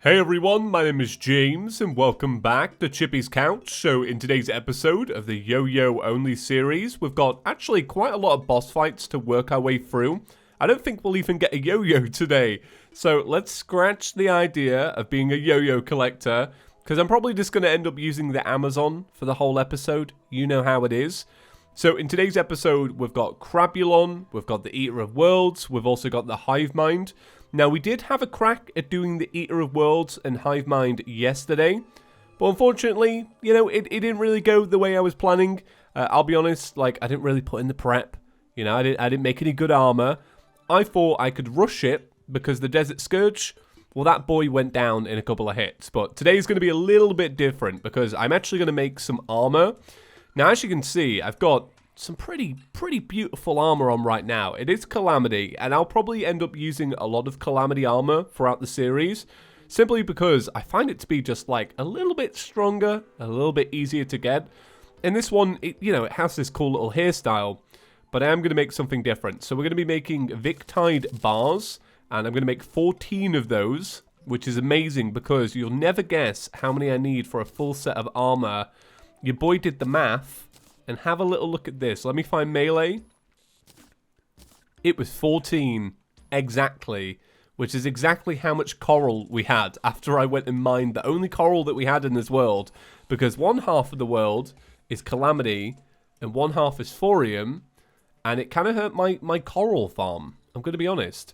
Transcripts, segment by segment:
Hey everyone, my name is James and welcome back to ChippysCouch. So in today's episode of the Yo-Yo only series, we've got actually quite a lot of boss fights to work our way through. I don't think we'll even get a yo-yo today. So let's scratch the idea of being a yo-yo collector, because I'm probably just going to end up using the Amazon for the whole episode. You know how it is. So in today's episode, we've got Crabulon, we've got the Eater of Worlds, we've also got the Hive Mind. Now, we did have a crack at doing the Eater of Worlds and Hive Mind yesterday, but unfortunately, you know, it didn't really go the way I was planning. I'll be honest, like, I didn't really put in the prep. You know, I didn't make any good armor. I thought I could rush it because the Desert Scourge, well, that boy went down in a couple of hits. But today's going to be a little bit different because I'm actually going to make some armor. Now, as you can see, I've got some pretty beautiful armor on right now. It is Calamity, and I'll probably end up using a lot of Calamity armor throughout the series, simply because I find it to be just like a little bit stronger, a little bit easier to get. And this one, it has this cool little hairstyle, but I am going to make something different. So we're going to be making Victide bars, and I'm going to make 14 of those, which is amazing because you'll never guess how many I need for a full set of armor. Your boy did the math. And have a little look at this. Let me find melee. It was 14 exactly, which is exactly how much coral we had after I went and mined the only coral that we had in this world. Because one half of the world is Calamity and one half is Thorium, and it kind of hurt my coral farm. I'm going to be honest.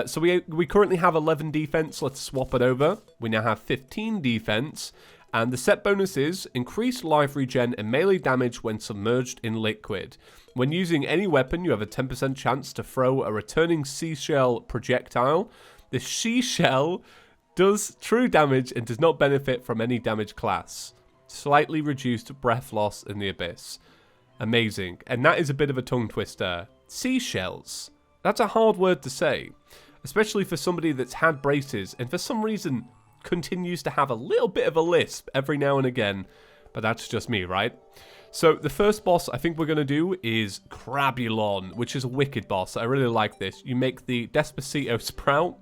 So we currently have 11 defense. Let's swap it over. We now have 15 defense. And the set bonus is increased life regen and melee damage when submerged in liquid. When using any weapon, you have a 10% chance to throw a returning seashell projectile. The seashell does true damage and does not benefit from any damage class. Slightly reduced breath loss in the abyss. Amazing. And that is a bit of a tongue twister. Seashells. That's a hard word to say, especially for somebody that's had braces and for some reason continues to have a little bit of a lisp every now and again, but that's just me, right? So the first boss I think we're going to do is Crabulon, which is a wicked boss. I really like this. You make the Despacito sprout,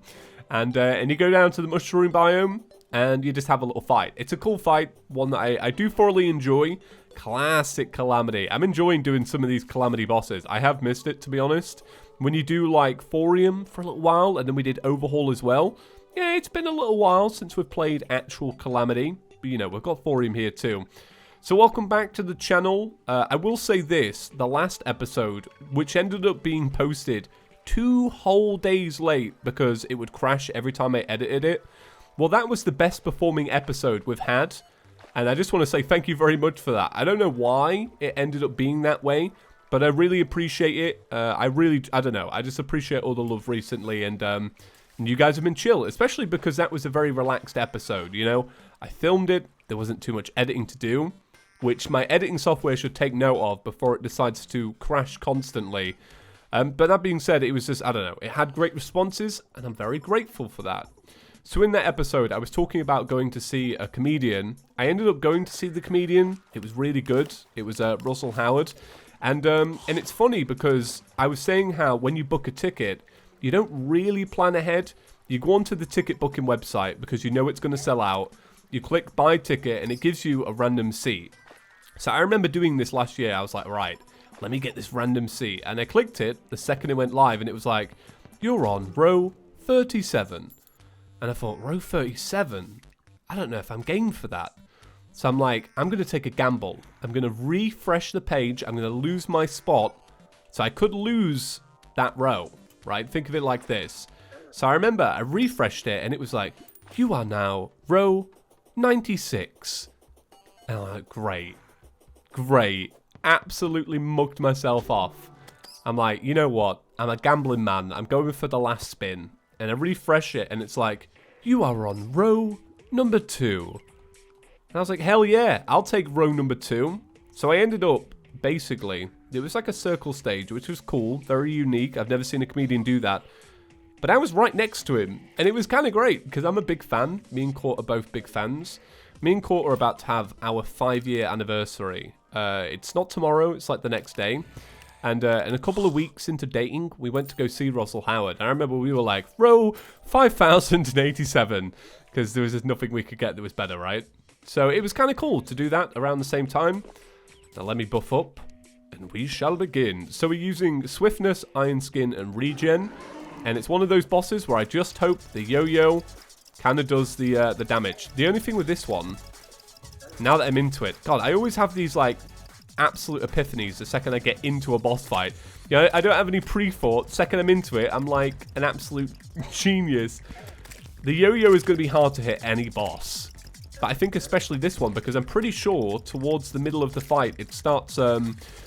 and you go down to the mushroom biome, and you just have a little fight. It's a cool fight, one that I do thoroughly enjoy. Classic Calamity. I'm enjoying doing some of these Calamity bosses. I have missed it, to be honest. When you do like Thorium for a little while, and then we did Overhaul as well. Yeah, it's been a little while since we've played actual Calamity, but you know, we've got Thorium here too. So welcome back to the channel. I will say this, the last episode, which ended up being posted 2 whole days late because it would crash every time I edited it. Well, that was the best performing episode we've had, and I just want to say thank you very much for that. I don't know why it ended up being that way, but I really appreciate it. I don't know, I just appreciate all the love recently, and you guys have been chill, especially because that was a very relaxed episode, you know? I filmed it, there wasn't too much editing to do, which my editing software should take note of before it decides to crash constantly. But that being said, it was just, I don't know, it had great responses, and I'm very grateful for that. So in that episode, I was talking about going to see a comedian. I ended up going to see the comedian. It was really good. It was Russell Howard. And it's funny because I was saying how when you book a ticket, you don't really plan ahead. You go onto the ticket booking website because you know it's going to sell out. You click buy ticket and it gives you a random seat. So I remember doing this last year. I was like, right, let me get this random seat. And I clicked it the second it went live and it was like, you're on row 37. And I thought, row 37? I don't know if I'm game for that. So I'm like, I'm going to take a gamble. I'm going to refresh the page. I'm going to lose my spot. So I could lose that row. Right, think of it like this. So I remember I refreshed it and it was like, you are now row 96. And I'm like, great. Absolutely mugged myself off. I'm like, you know what? I'm a gambling man. I'm going for the last spin. And I refresh it and it's like, you are on row number 2. And I was like, hell yeah, I'll take row number 2. So I ended up, basically, it was like a circle stage, which was cool, very unique. I've never seen a comedian do that. But I was right next to him, and it was kind of great, because I'm a big fan. Me and Court are both big fans. Me and Court are about to have our 5-year anniversary. It's not tomorrow, it's like the next day. And in a couple of weeks into dating, we went to go see Russell Howard. I remember we were like, row 5,087, because there was just nothing we could get that was better, right? So it was kind of cool to do that around the same time. Now let me buff up, and we shall begin. So we're using Swiftness, Iron Skin, and Regen. And it's one of those bosses where I just hope the Yo-Yo kind of does the damage. The only thing with this one, now that I'm into it, God, I always have these, like, absolute epiphanies the second I get into a boss fight. You know, I don't have any pre-thought. Second I'm into it, I'm like an absolute genius. The Yo-Yo is going to be hard to hit any boss. But I think especially this one, because I'm pretty sure towards the middle of the fight, it starts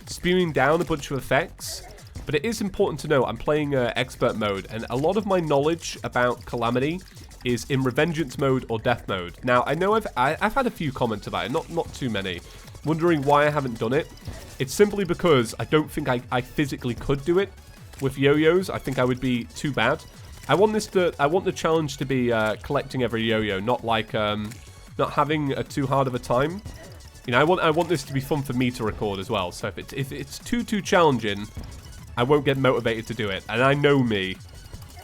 spewing down a bunch of effects. But it is important to know I'm playing expert mode, and a lot of my knowledge about Calamity is in Revengeance mode or Death mode. Now, I know I've had a few comments about it, not too many, wondering why I haven't done it. It's simply because I don't think I physically could do it with yo-yos. I think I would be too bad. I want the challenge to be collecting every yo-yo, not like not having too hard of a time. You know, I want this to be fun for me to record as well. So if it's too challenging, I won't get motivated to do it. And I know me.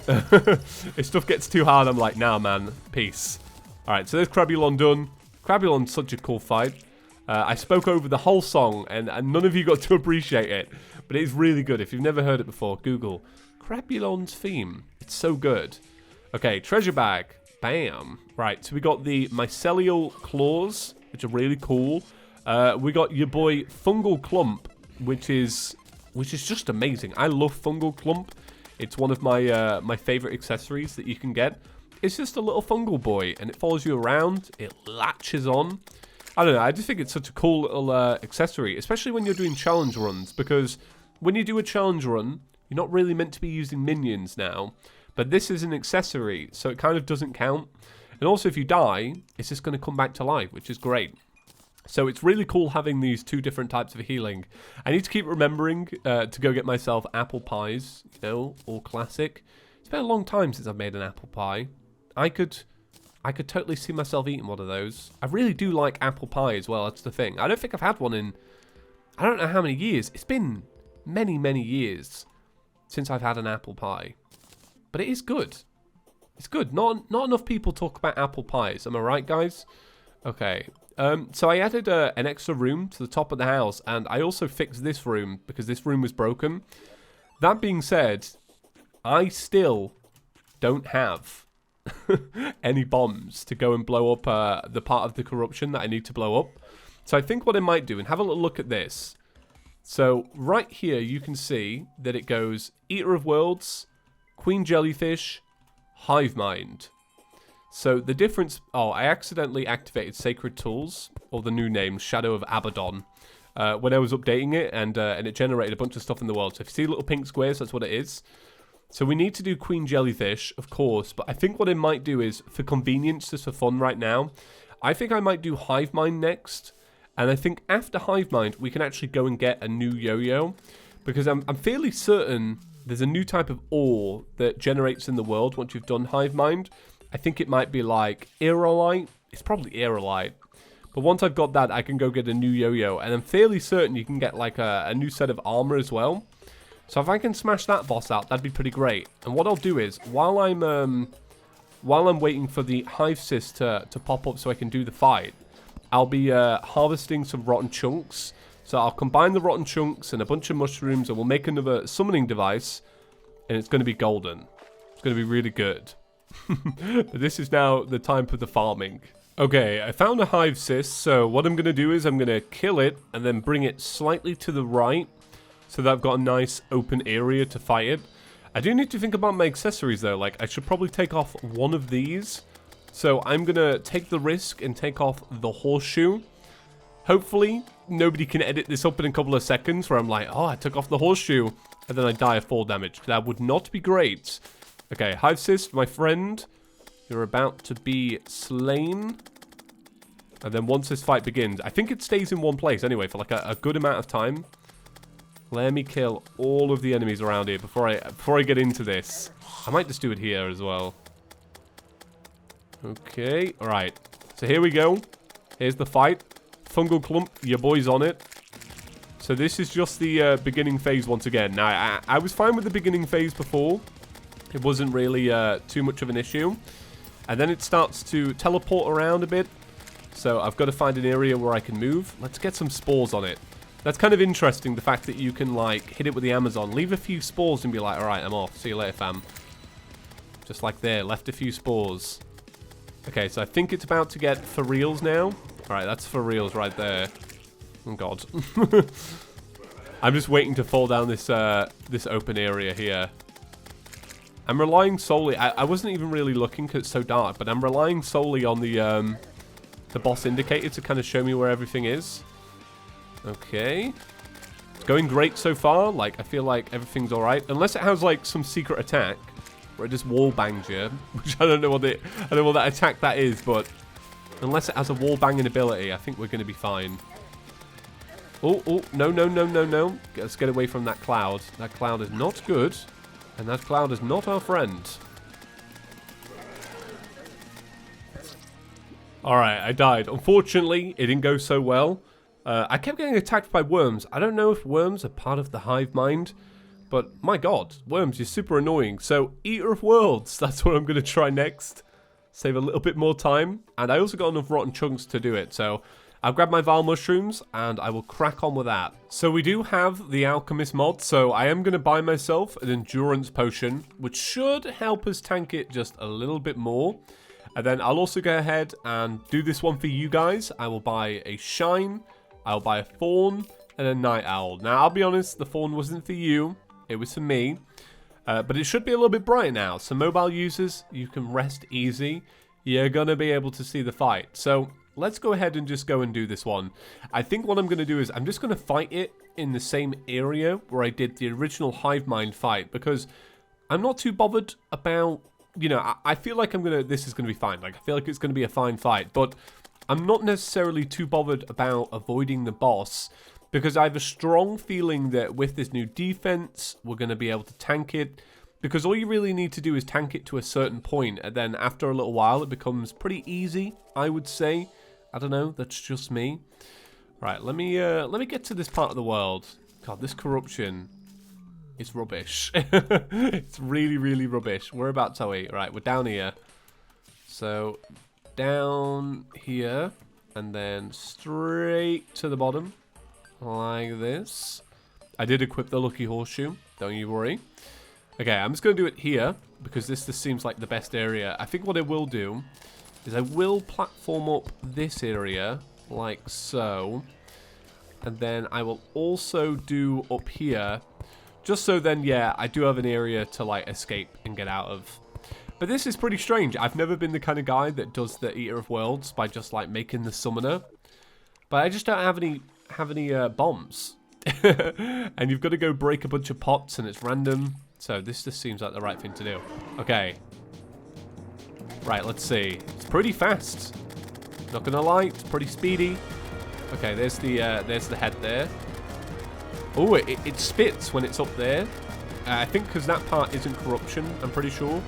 If stuff gets too hard, I'm like, nah, man, peace. All right, so there's Crabulon done. Crabulon's such a cool fight. I spoke over the whole song, and none of you got to appreciate it. But it is really good. If you've never heard it before, Google Crabulon's theme. It's so good. Okay, treasure bag. Bam. Right, so we got the mycelial claws, which are really cool. We got your boy Fungal Clump, which is just amazing. I love Fungal Clump. It's one of my my favorite accessories that you can get. It's just a little fungal boy, and it follows you around. It latches on. I don't know, I just think it's such a cool little accessory, especially when you're doing challenge runs, because when you do a challenge run, you're not really meant to be using minions now, but this is an accessory, so it kind of doesn't count. And also, if you die, it's just going to come back to life, which is great. So it's really cool having these two different types of healing. I need to keep remembering to go get myself apple pies, you know, all classic. It's been a long time since I've made an apple pie. I could totally see myself eating one of those. I really do like apple pie as well, that's the thing. I don't think I've had one in, I don't know how many years. It's been many, many years since I've had an apple pie. But it is good. It's good. Not enough people talk about apple pies. Am I right, guys? Okay. So I added an extra room to the top of the house, and I also fixed this room because this room was broken. That being said, I still don't have any bombs to go and blow up the part of the corruption that I need to blow up. So I think what I might do, and have a little look at this. So right here you can see that it goes Eater of Worlds, Queen Jellyfish, Hive Mind. So the difference... Oh, I accidentally activated Sacred Tools, or the new name, Shadow of Abaddon, when I was updating it, and it generated a bunch of stuff in the world. So if you see little pink squares, that's what it is. So we need to do Queen Jellyfish, of course, but I think what I might do is, for convenience, just for fun right now, I think I might do Hive Mind next, and I think after Hive Mind, we can actually go and get a new yo-yo, because I'm fairly certain there's a new type of ore that generates in the world once you've done Hive Mind. I think it might be like aerolite. It's probably aerolite. But once I've got that, I can go get a new yo-yo, and I'm fairly certain you can get like a new set of armor as well. So if I can smash that boss out, that'd be pretty great. And what I'll do is, while I'm waiting for the hive cyst to pop up so I can do the fight, I'll be harvesting some rotten chunks. So I'll combine the rotten chunks and a bunch of mushrooms, and we'll make another summoning device, and it's going to be golden. It's going to be really good. But this is now the time for the farming. Okay, I found a hive cyst, so what I'm going to do is I'm going to kill it and then bring it slightly to the right, so that I've got a nice open area to fight it. I do need to think about my accessories though, like I should probably take off one of these. So I'm gonna take the risk and take off the horseshoe. Hopefully nobody can edit this up in a couple of seconds where I'm like, oh, I took off the horseshoe, and then I die of fall damage. That would not be great. Okay, Hive Cyst, my friend, you're about to be slain. And then once this fight begins, I think it stays in one place anyway for like a good amount of time. Let me kill all of the enemies around here before I get into this. I might just do it here as well. Okay, alright. So here we go. Here's the fight. Fungal Clump, your boy's on it. So this is just the beginning phase once again. Now, I was fine with the beginning phase before. It wasn't really too much of an issue. And then it starts to teleport around a bit. So I've got to find an area where I can move. Let's get some spores on it. That's kind of interesting, the fact that you can, like, hit it with the Amazon. Leave a few spores and be like, alright, I'm off. See you later, fam. Just like there. Left a few spores. Okay, so I think it's about to get for reals now. Alright, that's for reals right there. Oh, God. I'm just waiting to fall down this this open area here. I'm relying solely... I wasn't even really looking because it's so dark, but I'm relying solely on the boss indicator to kind of show me where everything is. Okay. It's going great so far. Like, I feel like everything's alright. Unless it has, like, some secret attack where it just wall bangs you, which I don't know what that attack that is, but unless it has a wall banging ability, I think we're going to be fine. Oh, no. Let's get away from that cloud. That cloud is not good. And that cloud is not our friend. Alright, I died. Unfortunately, it didn't go so well. I kept getting attacked by worms. I don't know if worms are part of the hive mind. But, my god, worms, you're super annoying. So, Eater of Worlds, that's what I'm going to try next. Save a little bit more time. And I also got enough rotten chunks to do it. So, I'll grab my Vile Mushrooms, and I will crack on with that. So we do have the Alchemist mod, so I am going to buy myself an Endurance Potion, which should help us tank it just a little bit more. And then I'll also go ahead and do this one for you guys. I will buy a Shine, I'll buy a Fawn, and a Night Owl. Now, I'll be honest, the Fawn wasn't for you, it was for me. But it should be a little bit brighter now. So mobile users, you can rest easy. You're going to be able to see the fight. So let's go ahead and just go and do this one. I think what I'm going to do is I'm just going to fight it in the same area where I did the original Hive Mind fight, because I'm not too bothered about, you know, I feel like this is going to be fine. Like, I feel like it's going to be a fine fight, but I'm not necessarily too bothered about avoiding the boss, because I have a strong feeling that with this new defense, we're going to be able to tank it. Because all you really need to do is tank it to a certain point, and then after a little while, it becomes pretty easy, I would say. I don't know, that's just me. Right, let me get to this part of the world. God, this corruption is rubbish. It's really, really rubbish. Whereabouts are we? Right, we're down here. So, down here, and then straight to the bottom, like this. I did equip the Lucky Horseshoe, don't you worry. Okay, I'm just going to do it here, because this seems like the best area. I think what I will do is I will platform up this area, like so. And then I will also do up here, just so then, yeah, I do have an area to, like, escape and get out of. But this is pretty strange. I've never been the kind of guy that does the Eater of Worlds by just, like, making the summoner. But I just don't have any bombs. And you've got to go break a bunch of pots, and it's random. So this just seems like the right thing to do. Okay. Right, let's see. It's pretty fast. Not gonna lie, it's pretty speedy. Okay, there's the head there. Oh, it spits when it's up there. I think because that part isn't corruption, I'm pretty sure.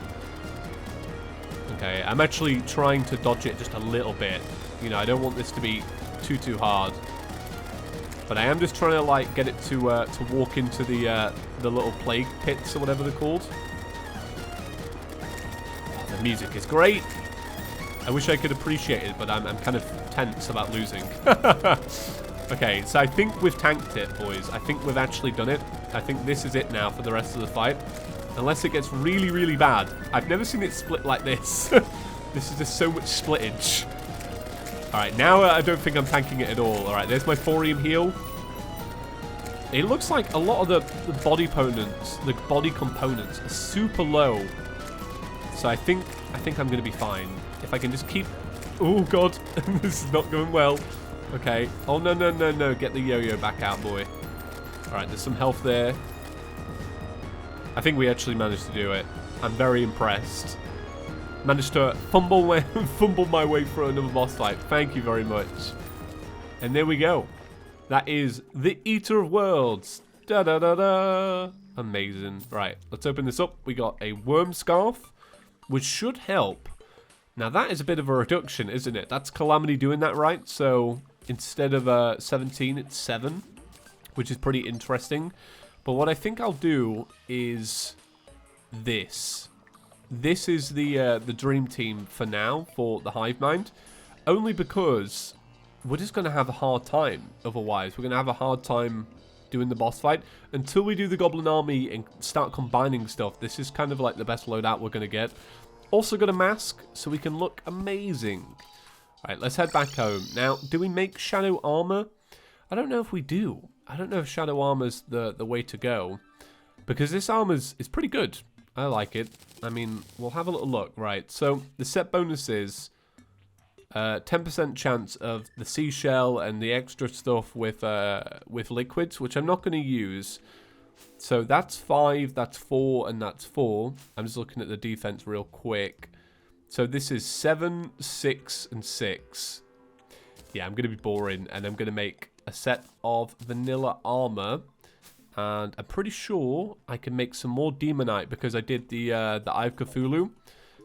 Okay, I'm actually trying to dodge it just a little bit. You know, I don't want this to be too hard. But I am just trying to, like, get it to walk into the little plague pits or whatever they're called. Oh, the music is great. I wish I could appreciate it, but I'm kind of tense about losing. Okay, so I think we've tanked it, boys. I think we've actually done it. I think this is it now for the rest of the fight. Unless it gets really, really bad. I've never seen it split like this. This is just so much splittage. Alright, now I don't think I'm tanking it at all. Alright, there's my thorium heal. It looks like a lot of the body components are super low. So I think I'm going to be fine. If I can just keep... Oh, God. This is not going well. Okay. Oh, no. Get the yo-yo back out, boy. Alright, there's some health there. I think we actually managed to do it. I'm very impressed. Managed to fumble my way through another boss fight. Thank you very much. And there we go. That is the Eater of Worlds. Da-da-da-da. Amazing. Right, let's open this up. We got a worm scarf, which should help. Now, that is a bit of a reduction, isn't it? That's Calamity doing that, right? So, instead of 17, it's 7. which is pretty interesting. But what I think I'll do is this. This is the dream team for now for the hive mind, only because we're just going to have a hard time otherwise. We're going to have a hard time doing the boss fight until we do the goblin army and start combining stuff. This is kind of like the best loadout we're going to get. Also got a mask so we can look amazing. Alright, let's head back home. Now, do we make shadow armor? I don't know if we do. I don't know if shadow armor's the way to go, because this armor's is pretty good. I like it. I mean, we'll have a little look. Right, so the set bonus is 10% chance of the seashell and the extra stuff with liquids, which I'm not going to use. So that's 5, that's 4, and that's 4. I'm just looking at the defense real quick. So this is 7, 6, and 6. Yeah, I'm going to be boring, and I'm going to make a set of vanilla armor. And I'm pretty sure I can make some more Demonite because I did the Eye of Cthulhu.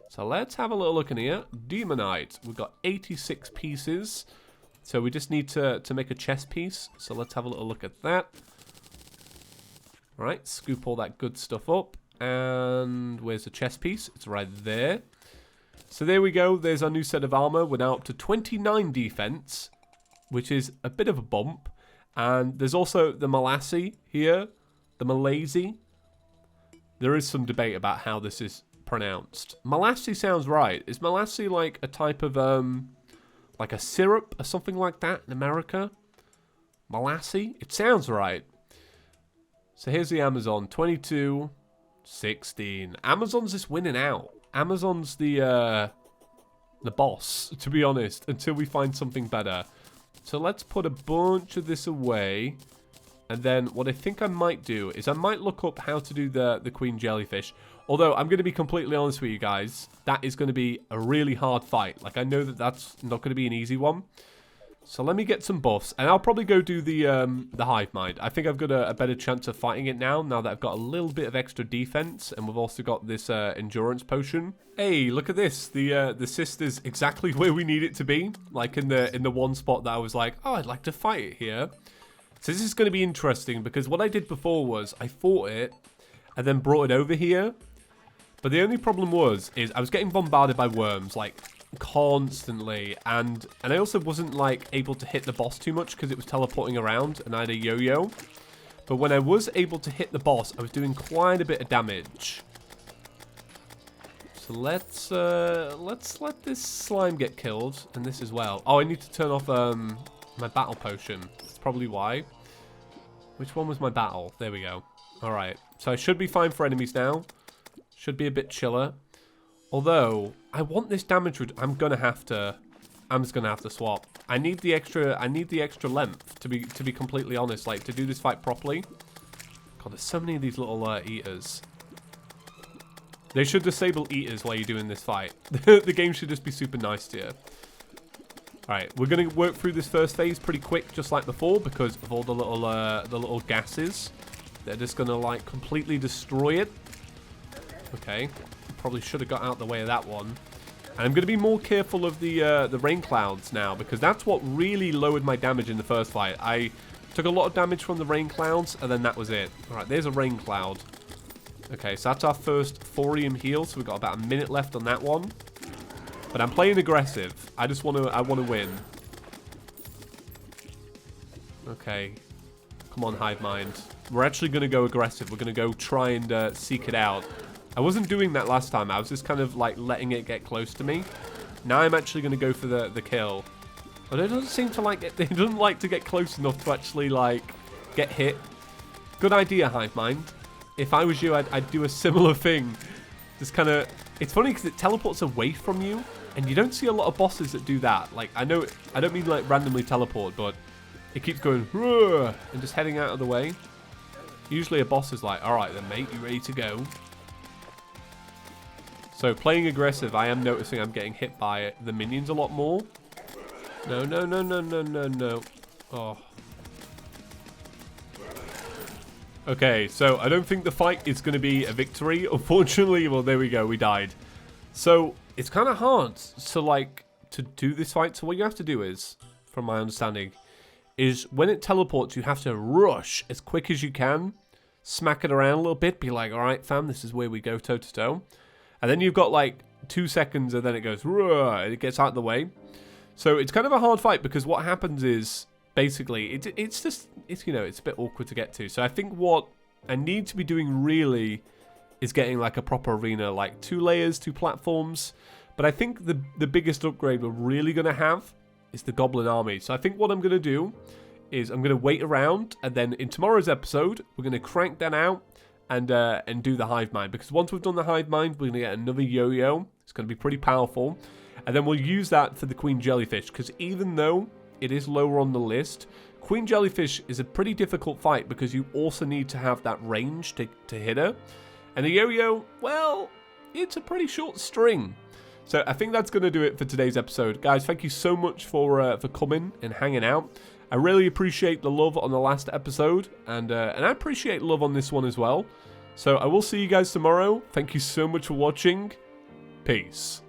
So let's have a little look in here. Demonite. We've got 86 pieces. So we just need to make a chest piece. So let's have a little look at that. Alright, scoop all that good stuff up. And where's the chest piece? It's right there. So there we go. There's our new set of armor. We're now up to 29 defense, which is a bit of a bump. And there's also the Molassie here, the Malaise. There is some debate about how this is pronounced. Molassie sounds right. Is Molassie like a type of, like a syrup or something like that in America? Molassie? It sounds right. So here's the Amazon, 22, 16. Amazon's just winning out. Amazon's the boss, to be honest, until we find something better. So let's put a bunch of this away. And then what I think I might do is I might look up how to do the queen jellyfish. Although, I'm going to be completely honest with you guys. That is going to be a really hard fight. Like, I know that that's not going to be an easy one. So let me get some buffs. And I'll probably go do the hive mind. I think I've got a better chance of fighting it now that I've got a little bit of extra defense. And we've also got this endurance potion. Hey, look at this. The sister's exactly where we need it to be. Like in the one spot that I was like, oh, I'd like to fight it here. So this is going to be interesting because what I did before was I fought it and then brought it over here. But the only problem is I was getting bombarded by worms like constantly, and I also wasn't like able to hit the boss too much because it was teleporting around and I had a yo-yo. But when I was able to hit the boss, I was doing quite a bit of damage. So let's let this slime get killed and this as well. Oh, I need to turn off my battle potion. That's probably why. Which one was my battle? There we go. All right. So I should be fine for enemies now. Should be a bit chiller. Although I want this damage. I'm just gonna have to swap. I need the extra length to be completely honest. Like to do this fight properly. God, there's so many of these little eaters. They should disable eaters while you're doing this fight. The game should just be super nice to you. Alright, we're going to work through this first phase pretty quick, just like before, because of all the little gases. They're just going to, like, completely destroy it. Okay, probably should have got out the way of that one. And I'm going to be more careful of the rain clouds now, because that's what really lowered my damage in the first fight. I took a lot of damage from the rain clouds, and then that was it. Alright, there's a rain cloud. Okay, so that's our first thorium heal, so we've got about a minute left on that one. But I'm playing aggressive. I want to win. Okay. Come on, Hive Mind. We're actually going to go aggressive. We're going to go try and seek it out. I wasn't doing that last time. I was just kind of like letting it get close to me. Now I'm actually going to go for the kill. But it doesn't seem to like it. It doesn't like to get close enough to actually like get hit. Good idea, Hive Mind. If I was you, I'd do a similar thing. Just kind of... It's funny because it teleports away from you. And you don't see a lot of bosses that do that. Like, I know... I don't mean like randomly teleport, but... It keeps going... And just heading out of the way. Usually a boss is like, alright then, mate. You ready to go? So, playing aggressive, I am noticing I'm getting hit by the minions a lot more. No, no, no, no, no, no, no. Oh... Okay, so I don't think the fight is going to be a victory. Unfortunately, well, there we go. We died. So it's kind of hard to do this fight. So what you have to do is, from my understanding, is when it teleports, you have to rush as quick as you can, smack it around a little bit, be like, all right, fam, this is where we go toe-to-toe. And then you've got like 2 seconds, and then it goes, and it gets out of the way. So it's kind of a hard fight, because what happens is, basically, it's you know, it's a bit awkward to get to. So I think what I need to be doing really is getting like a proper arena, like 2 layers, 2 platforms. But I think the biggest upgrade we're really going to have is the Goblin Army. So I think what I'm going to do is I'm going to wait around, and then in tomorrow's episode, we're going to crank that out and do the Hive Mind. Because once we've done the Hive Mind, we're going to get another Yo-Yo. It's going to be pretty powerful. And then we'll use that for the Queen Jellyfish, because even though it is lower on the list, Queen Jellyfish is a pretty difficult fight, because you also need to have that range to hit her. And the Yo-Yo, well, it's a pretty short string. So I think that's going to do it for today's episode. Guys, thank you so much for coming and hanging out. I really appreciate the love on the last episode, and I appreciate love on this one as well. So I will see you guys tomorrow. Thank you so much for watching. Peace.